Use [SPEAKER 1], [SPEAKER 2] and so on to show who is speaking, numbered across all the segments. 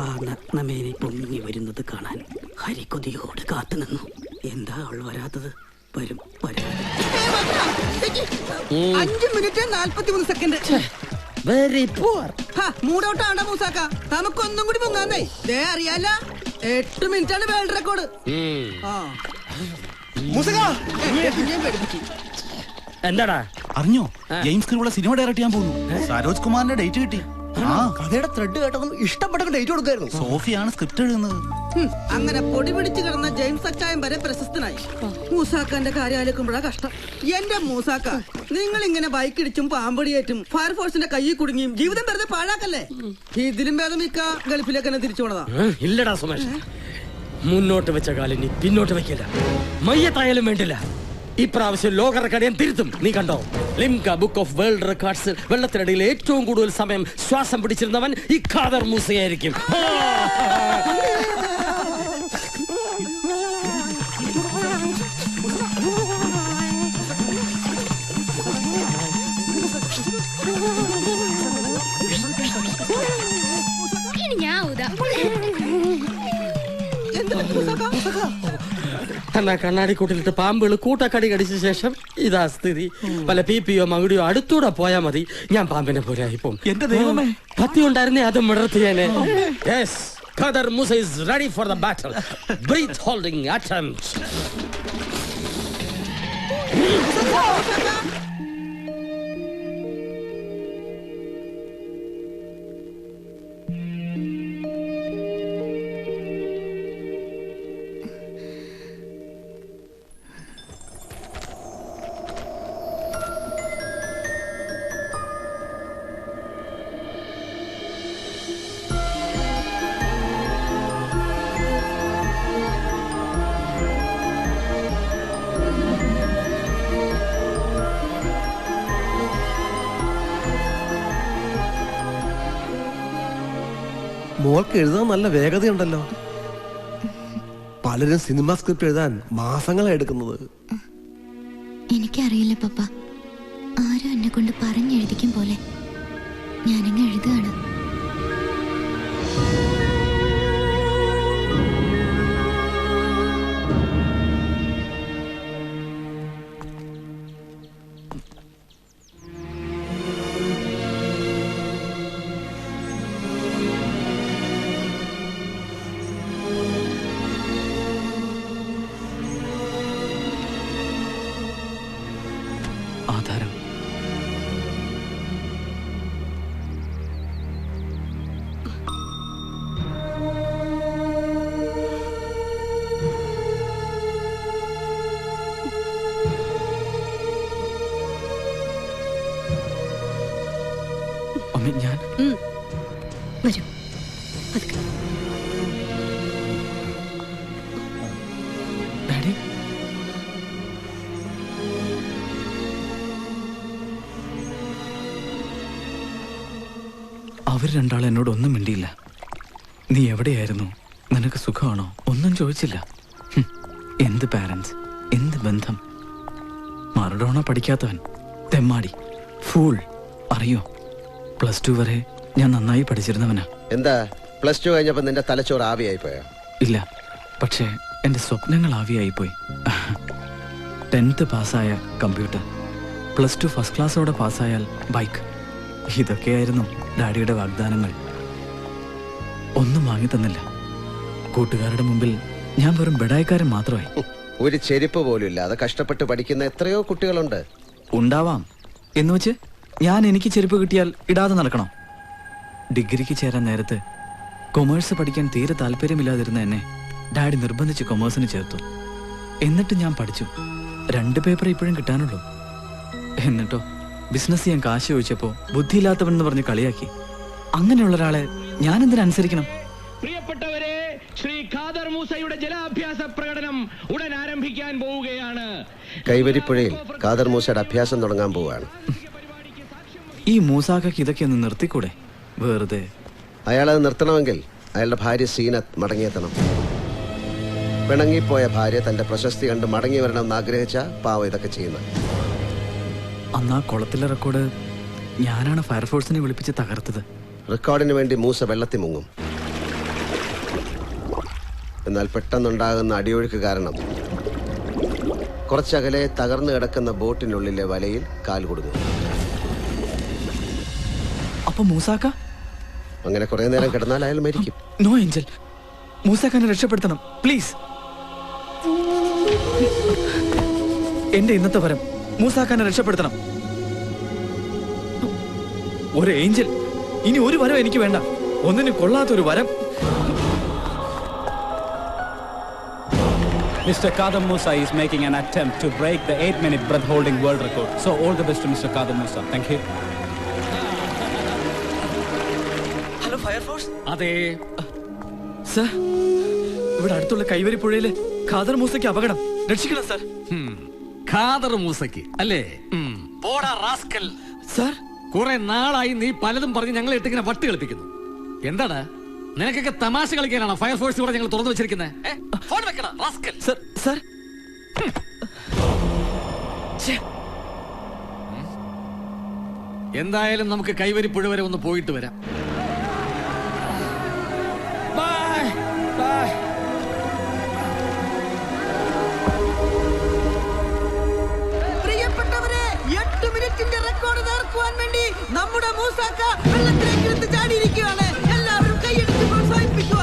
[SPEAKER 1] ആ നഗ്നമേനി പൊങ്ങി വരുന്നത് കാണാൻ ഹരിക്കൊതിയോട് കാത്തുനിന്നു. എന്താ അവൾ വരാത്തത്? വരും വരാതെ
[SPEAKER 2] 5 മിനിറ്റ് 43 സെക്കൻഡ്.
[SPEAKER 3] Very poor.
[SPEAKER 2] മൂടോട്ടാണ് മൂസാക്ക. നമുക്കൊന്നും കൂടി പൊങ്ങാന്നേ. അറിയാല 8 മിനിറ്റാണ് വേൾഡ് റെക്കോർഡ്.
[SPEAKER 3] എന്താടാ
[SPEAKER 4] അറിഞ്ഞോ? ജെയിംസ് ക്രൂള്ള സിനിമ ഡയറക്ട് ചെയ്യാൻ പോകുന്നു. സരോജ് കുമാറിന്റെ ഡേറ്റ് കിട്ടി.
[SPEAKER 5] കഥയുടെ ത്രെഡ് കേട്ടതും ഇഷ്ടപ്പെട്ട ഡേറ്റ് കൊടുക്കായിരുന്നു.
[SPEAKER 4] സോഫിയാണ് സ്ക്രിപ്റ്റ് എഴുതുന്നത്.
[SPEAKER 2] അങ്ങനെ പൊടി പിടിച്ച് കിടന്ന ജെയിംസ് അച്ചായം വരെ പ്രശസ്തനായി. മൂസാക്കാന്റെ കാര്യം ആലോചിക്കുമ്പോഴാ കഷ്ടം. എന്റെ മൂസാക്ക, നിങ്ങൾ ഇങ്ങനെ ബൈക്കിടിച്ചും പാമ്പടിയേറ്റും ഫയർഫോഴ്സിന്റെ കയ്യിൽ കുടുങ്ങിയും ജീവിതം വെറുതെ പാഴാക്കല്ലേ. ഇതിലും ഭേദം മിക്ക ഗൾഫിലേക്ക് തന്നെ തിരിച്ചു പോണതാ.
[SPEAKER 3] ഇല്ലടാ സുമേഷ്, മുന്നോട്ട് വെച്ച കാലിനി പിന്നോട്ട് വെക്കില്ല. മയ്യത്തായാലും വേണ്ടില്ല. ഇപ്രാവശ്യം ലോക റെക്കോർഡ് ഞാൻ തിരുത്തും. നീ കണ്ടോ? Limca book of world records വെള്ളത്തിനടിയിൽ ഏറ്റവും കൂടുതൽ സമയം ശ്വാസം പിടിച്ചിരുന്നവൻ ഈ ഖാദർ മൂസയായിരിക്കും. എന്നാ കണ്ണാടിക്കൂട്ടിലിട്ട് പാമ്പുകൾ കൂട്ടക്കടി കടിച്ച ശേഷം ഇതാ സ്ഥിതി. പല പിപിയോ മകുടിയോ അടുത്തൂടെ പോയാ മതി, ഞാൻ പാമ്പിനെ പോലെ ആയിപ്പോ.
[SPEAKER 4] എന്റെ ദൈവമേ,
[SPEAKER 3] കത്തി ഉണ്ടായിരുന്നേ അത് മിടർത്തിയേനെ. Yes, Khader Moosa is ready for the battle. Breath holding attempt.
[SPEAKER 5] മോൾക്ക് എഴുതാൻ നല്ല വേഗതയുണ്ടല്ലോ. പലരും സിനിമ സ്ക്രിപ്റ്റ് എഴുതാൻ മാസങ്ങളാണ് എടുക്കുന്നത്.
[SPEAKER 6] എനിക്കറിയില്ല പപ്പ, ആരും എന്നെ കൊണ്ട് പറഞ്ഞെഴുതിക്കും പോലെ ഞാനങ്ങ് എഴുതുകയാണ്.
[SPEAKER 4] ആധാരം അമ്മ, ഞാൻ
[SPEAKER 6] വരൂ.
[SPEAKER 4] ഡാഡി, അവർ രണ്ടാളും എന്നോട് ഒന്നും മിണ്ടിയില്ല. നീ എവിടെയായിരുന്നു, നിനക്ക് സുഖമാണോ ഒന്നും ചോദിച്ചില്ല. എന്ത് പാരന്റ്സ്, എന്ത് ബന്ധം. മറഡോണ പഠിക്കാത്തവൻ, തെമ്മാടി, ഫൂൾ. അറിയോ, +2 വരെ ഞാൻ നന്നായി പഠിച്ചിരുന്നവനാ.
[SPEAKER 7] എന്താ +2 കഴിഞ്ഞപ്പോ നിന്റെ തലച്ചോറ് ആവിയായി പോയോ?
[SPEAKER 4] ഇല്ല, പക്ഷേ എന്റെ സ്വപ്നങ്ങൾ ആവിയായിപ്പോയി. 10th പാസ്സായ കമ്പ്യൂട്ടർ, +2 ഫസ്റ്റ് ക്ലാസ്സോടെ പാസ്സായാൽ ബൈക്ക്. ഇതൊക്കെയായിരുന്നു ഡാഡിയുടെ വാഗ്ദാനങ്ങൾ. ഒന്നും വാങ്ങി തന്നില്ല. കൂട്ടുകാരുടെ മുമ്പിൽ ഞാൻ വെറും ബെഡായിക്കാരൻ മാത്രമായി.
[SPEAKER 7] ഒരു ചെരുപ്പ് പോലും ഇല്ലാതെ കഷ്ടപ്പെട്ട് പഠിക്കുന്ന എത്രയോ കുട്ടികളുണ്ട്.
[SPEAKER 4] ഉണ്ടാവാം എന്ന് വെച്ച് ഞാൻ എനിക്ക് ചെരുപ്പ് കിട്ടിയാൽ ഇടാതെ നടക്കണം? ഡിഗ്രിക്ക് ചേരാൻ നേരത്ത് കൊമേഴ്സ് പഠിക്കാൻ തീരെ താല്പര്യമില്ലാതിരുന്ന എന്നെ ഡാഡി നിർബന്ധിച്ച് കൊമേഴ്സിന് ചേർത്തു. എന്നിട്ട് ഞാൻ പഠിച്ചു. 2 പേപ്പർ ഇപ്പോഴും കിട്ടാനുള്ളൂ. എന്നിട്ടോ ബിസിനസ് ചെയ്യാൻ കാശ് ചോദിച്ചപ്പോ ബുദ്ധിയില്ലാത്തവൻ എന്ന് പറഞ്ഞ് കളിയാക്കി. അങ്ങനെയുള്ള ഒരാളെ ഞാൻ എന്തിനനുസരിക്കണം?
[SPEAKER 8] പ്രിയപ്പെട്ടവരെ, ശ്രീ ഖാദർ മൂസയുടെ ജലാഭ്യാസ പ്രകടനം ഉടൻ ആരംഭിക്കാൻ പോവുകയാണ്.
[SPEAKER 7] കൈവരിപ്പുഴയിൽ ഖാദർ മൂസയുടെ അഭ്യാസം തുടങ്ങാൻ പോവുകയാണ്.
[SPEAKER 4] ഈ മൂസാക്കയ്ക്ക് ഇതൊക്കെ ഒന്ന് നിർത്തിക്കൂടെ? വെറുതെ.
[SPEAKER 7] അയാളത് നിർത്തണമെങ്കിൽ അയാളുടെ ഭാര്യ സീനത്ത് മടങ്ങിയെത്തണം. പിണങ്ങിപ്പോയ ഭാര്യ തന്റെ പ്രശസ്തി കണ്ട് മടങ്ങി വരണമെന്ന് ആഗ്രഹിച്ച പാവം ഇതൊക്കെ ചെയ്യുന്നത്.
[SPEAKER 4] അന്നാ കുളത്തിലെ റെക്കോർഡ് ഞാനാണ് ഫയർഫോഴ്സിനെ വിളിപ്പിച്ച് തകർത്തത്.
[SPEAKER 7] റെക്കോർഡിന് വേണ്ടി മൂസ വെള്ളത്തിൽ മുങ്ങും. എന്നാൽ പെട്ടെന്നുണ്ടാകുന്ന അടിയൊഴുക്ക് കാരണം കുറച്ചകലെ തകർന്നു കിടക്കുന്ന ബോട്ടിനുള്ളിലെ വലയിൽ കാൽ കൊടുക്കുന്നു.
[SPEAKER 4] അപ്പൊ മൂസാക്ക
[SPEAKER 7] അങ്ങനെ കുറെ നേരം കിടന്നാൽ അയാൾ മരിക്കും.
[SPEAKER 4] നോ ഏഞ്ചൽ, മൂസാക്കാനെ രക്ഷപ്പെടുത്തണം പ്ലീസ്. എന്റെ ഇന്നത്തെ വരം മൂസാക്കാനെ രക്ഷപ്പെടുത്തണം. ഒരു ഏഞ്ചൽ, ഇനി ഒരു വരം എനിക്ക് വേണ്ട. ഒന്നിനും കൊള്ളാത്തൊരു വരം.
[SPEAKER 9] Mr. Kadam Musa is making an attempt to break the 8-minute breath holding world record. So all the best to Mr. Kadam Musa. Thank you.
[SPEAKER 4] Hello fire force.
[SPEAKER 3] അതെ
[SPEAKER 4] സർ, ഇവിടെ അടുത്തുള്ള കൈവരി പുഴയില് ഖാദർ മൂസയ്ക്ക് അപകടം. രക്ഷിക്കണം സർ.
[SPEAKER 3] ഖാദർ മൂസയ്ക്ക് അല്ലേ? പോടാ റാസ്കൽ.
[SPEAKER 4] സർ,
[SPEAKER 3] കുറെ നാളായി നീ പലതും പറഞ്ഞ് ഞങ്ങളെ ഇട്ടിങ്ങനെ വട്ട് കളിപ്പിക്കുന്നു. എന്താണ് നിനക്കൊക്കെ തമാശ കളിക്കാനാണോ ഫയർഫോഴ്സ് ഇവിടെ ഞങ്ങൾ തുറന്നു വെച്ചിരിക്കുന്നത്?
[SPEAKER 4] Sir, sir.
[SPEAKER 3] എന്തായാലും നമുക്ക് കൈവരി പുഴ വരെ ഒന്ന് പോയിട്ട് വരാം.
[SPEAKER 2] പ്രിയപ്പെട്ടവരെ, 8 മിനിറ്റിന്റെ റെക്കോർഡ് നേർക്കുവാൻ വേണ്ടി നമ്മുടെ മൂസാക്ക വെള്ളത്തിലേക്ക് എടുത്ത് ചാടിയിരിക്കുകയാണ്. എല്ലാവരും കൈയടിച്ച് പ്രോത്സാഹിപ്പിക്കുക.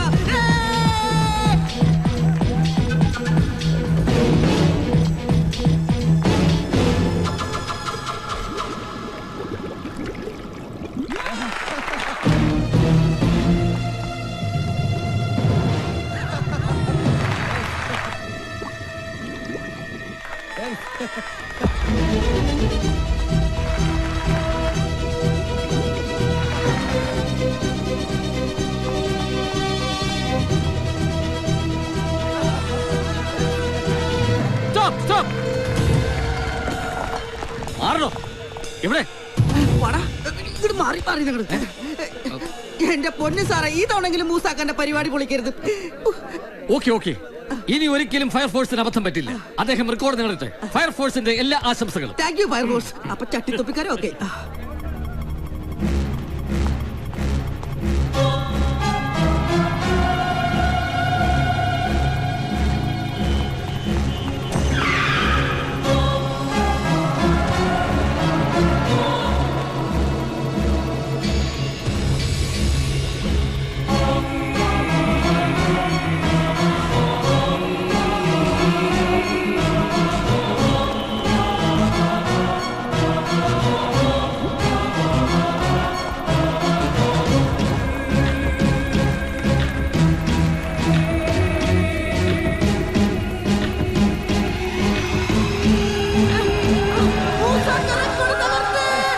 [SPEAKER 3] ഇവിടെ
[SPEAKER 2] മാറി മാറി നിങ്ങൾ. എന്റെ പൊന്നു സാറേ, ഈ തവണെങ്കിലും മൂസാക്കാന്റെ പരിപാടി പൊളിക്കരുത്.
[SPEAKER 3] ഓക്കെ ഓക്കെ, ഇനി ഒരിക്കലും ഫയർഫോഴ്സിന് അബദ്ധം പറ്റില്ല. അദ്ദേഹം റെക്കോർഡ് നേടട്ടെ. ഫയർഫോഴ്സിന്റെ എല്ലാ ആശംസകളും.
[SPEAKER 2] Thank you fire force. അപ്പൊ ചട്ടിത്തൊപ്പിക്കാരോ? Okay.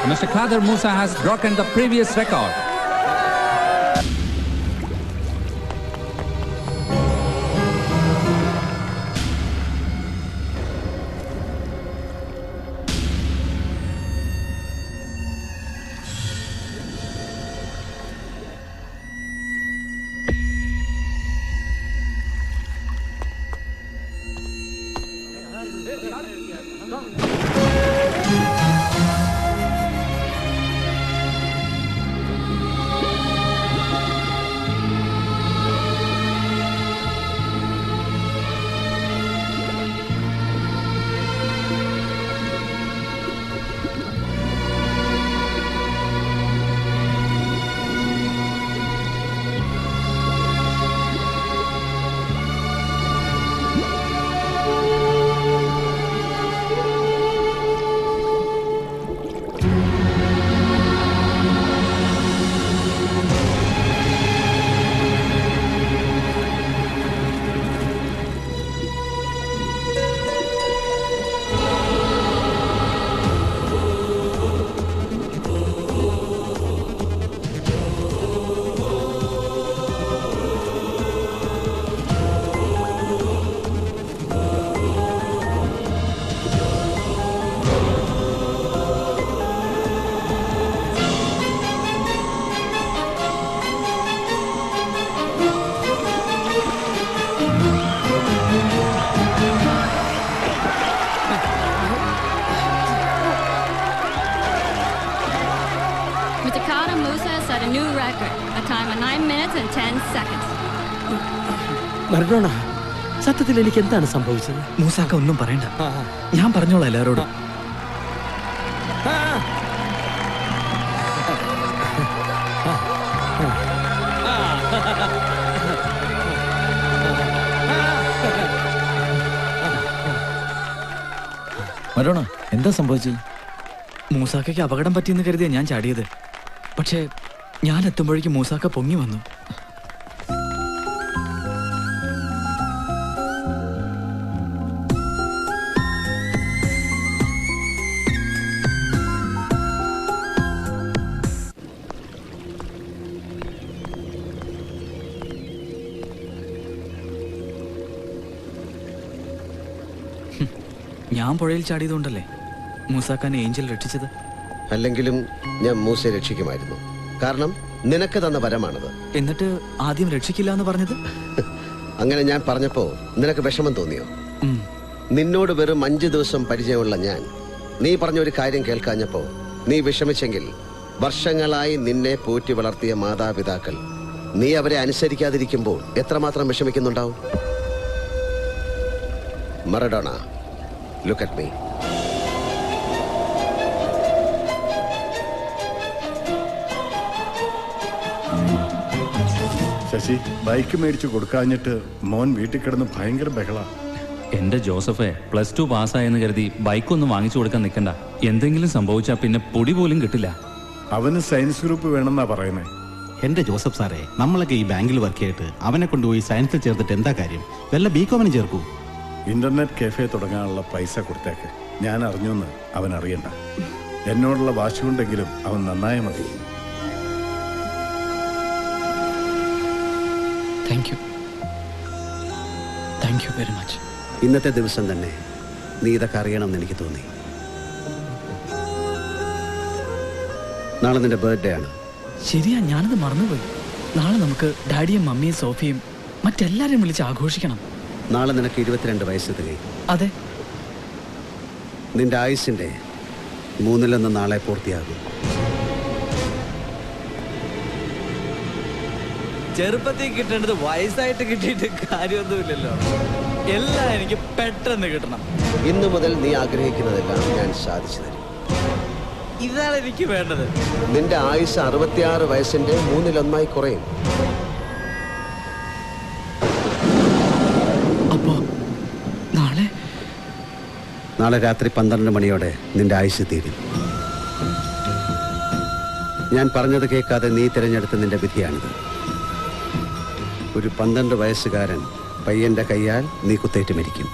[SPEAKER 9] Mr. Kadar Musa has broken the previous record.
[SPEAKER 10] Mr. Kadar Musa set a new record, a time of 9 minutes and 10 seconds.
[SPEAKER 3] Maradona, സത്യത്തിൽ എനിക്ക് എന്താണ് സംഭവിച്ചത്?
[SPEAKER 4] മൂസാക്ക ഒന്നും പറയണ്ട, ഞാൻ പറഞ്ഞോളാം എല്ലാവരോടും. മറഡോണ, എന്താ സംഭവിച്ചത്? മൂസാക്കയ്ക്ക് അപകടം പറ്റിയെന്ന് കരുതിയാ ഞാൻ ചാടിയത്. പക്ഷേ ഞാൻ എത്തുമ്പോഴേക്കും മൂസാക്ക പൊങ്ങി വന്നു. ഞാൻ പുഴയിൽ ചാടിയതുകൊണ്ടല്ലേ മൂസാക്കാനെ ഏഞ്ചൽ രക്ഷിച്ചത്?
[SPEAKER 7] അല്ലെങ്കിലും ഞാൻ മൂസയെ രക്ഷിക്കുമായിരുന്നു. കാരണം നിനക്ക് തന്ന വരമാണത്.
[SPEAKER 4] എന്നിട്ട് ആദ്യം രക്ഷിക്കില്ല എന്ന് പറഞ്ഞത്?
[SPEAKER 7] അങ്ങനെ ഞാൻ പറഞ്ഞപ്പോ നിനക്ക് വിഷമം തോന്നിയോ? നിന്നോട് വെറും 5 ദിവസം പരിചയമുള്ള ഞാൻ നീ പറഞ്ഞൊരു കാര്യം കേൾക്കാഞ്ഞപ്പോ നീ വിഷമിച്ചെങ്കിൽ വർഷങ്ങളായി നിന്നെ പോറ്റി വളർത്തിയ മാതാപിതാക്കൾ നീ അവരെ അനുസരിക്കാതിരിക്കുമ്പോൾ എത്രമാത്രം വിഷമിക്കുന്നുണ്ടാവും? Maradona, look at me.
[SPEAKER 10] Sasi, bike മേടിച്ചു കൊടുക്കാഞ്ഞിട്ട് മോൻ വീട്ടിൽ കിടന്ന് ഭയങ്കര ബഹള.
[SPEAKER 11] എന്റെ ജോസഫെ, +2 പാസ്സായെന്ന് കരുതി ബൈക്കൊന്നും വാങ്ങിച്ചു കൊടുക്കാൻ നിൽക്കണ്ട. എന്തെങ്കിലും സംഭവിച്ചാൽ പിന്നെ പൊടി പോലും കിട്ടില്ല.
[SPEAKER 10] അവന് സയൻസ് ഗ്രൂപ്പ് വേണമെന്നാ പറയുന്നേ.
[SPEAKER 12] എന്റെ ജോസഫ് സാറേ, നമ്മളൊക്കെ ഈ ബാങ്കിൽ വർക്ക് ചെയ്തിട്ട് അവനെ കൊണ്ടുപോയി സയൻസിൽ ചേർത്തിട്ട് എന്താ കാര്യം? വല്ല ബികോമിന് ചേർക്കൂ.
[SPEAKER 10] ഇന്റർനെറ്റ് കഫേ തുടങ്ങാനുള്ള പൈസ കൊടുത്തേക്ക്. ഞാൻ അറിഞ്ഞൊന്ന് അവൻ അറിയണ്ട. എന്നോടുള്ള വാശിയുണ്ടെങ്കിലും അവൻ നന്നായ മതി.
[SPEAKER 4] Thank you very much.
[SPEAKER 7] ഇന്നത്തെ ദിവസം തന്നെ നീ ഇതൊക്കെ അറിയണമെന്ന് എനിക്ക് തോന്നി. നാളെ നിന്റെ ബർത്ത്ഡേ ആണ്.
[SPEAKER 4] ശരിയാ, ഞാനത് മറന്നുപോയി. നാളെ നമുക്ക് ഡാഡിയും മമ്മിയും സോഫിയും മറ്റെല്ലാരെയും വിളിച്ച് ആഘോഷിക്കണം.
[SPEAKER 7] നാളെ നിനക്ക് 22 വയസ്സ് തികയും.
[SPEAKER 4] അതെ,
[SPEAKER 7] നിന്റെ ആയുസിന്റെ 1/3 നാളെ പൂർത്തിയാകും.
[SPEAKER 4] ചെറുപ്പത്തിൽ കിട്ടേണ്ടത് വയസ്സായിട്ട് കിട്ടിയിട്ട് കാര്യമൊന്നുമില്ലല്ലോ. എല്ലാം എനിക്ക് പെട്ടെന്ന് കിട്ടണം.
[SPEAKER 7] ഇന്നു മുതൽ നീ ആഗ്രഹിക്കുന്നതെല്ലാം ഞാൻ സാധിച്ചു തരും.
[SPEAKER 4] ഇതാണ് എനിക്ക് വേണ്ടത്.
[SPEAKER 7] നിന്റെ ആയുസ് 66 വയസ്സിന്റെ 1/3 കുറയും.
[SPEAKER 4] അപ്പോ
[SPEAKER 7] നാളെ രാത്രി 12 മണിയോടെ നിന്റെ ആയുസ് തീരും. ഞാൻ പറഞ്ഞത് കേൾക്കാതെ നീ തിരഞ്ഞെടുത്ത നിന്റെ വിധിയാണിത്. ഒരു 12 വയസ്സുകാരൻ പയ്യന്റെ കയ്യാൽ നീ കുത്തേറ്റ് മരിക്കും.